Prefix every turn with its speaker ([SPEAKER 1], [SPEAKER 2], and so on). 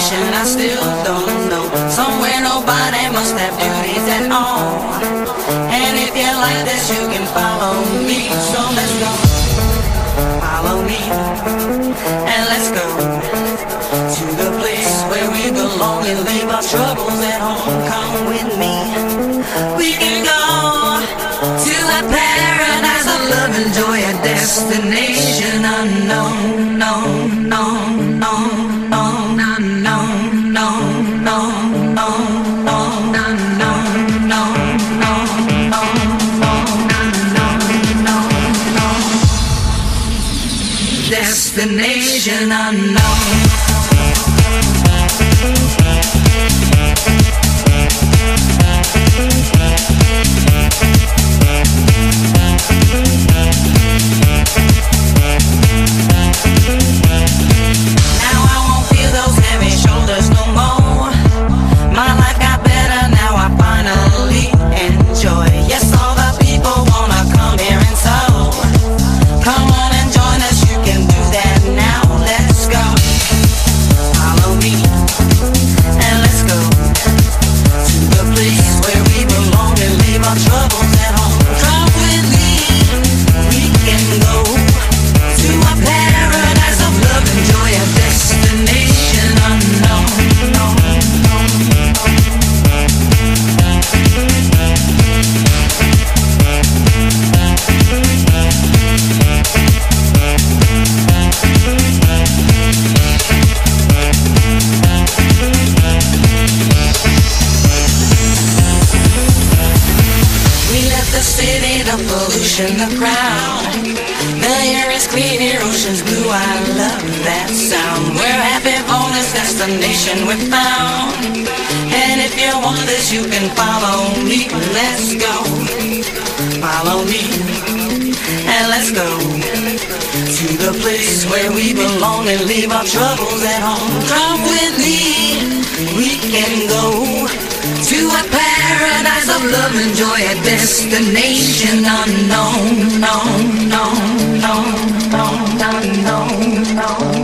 [SPEAKER 1] destination I still don't know. Somewhere nobody must have duties at all. And if you like this, you can follow me. So let's go. Follow me, and let's go to the place where we belong and leave our troubles at home. Come with me. We can go to a paradise of love and joy, a destination unknown, no, no, no, no, no, no, no, no, no, no, no, no, no, destination unknown. The pollution, the crowd, the air is clear, ocean's blue, I love that sound. We're happy for this destination we found. And if you want this, you can follow me. Let's go. Follow me, and let's go to the place where we belong and leave our troubles at home. Come with me, we can go to a paradise of love and joy, a destination unknown, no, no, no, no, no, no, no.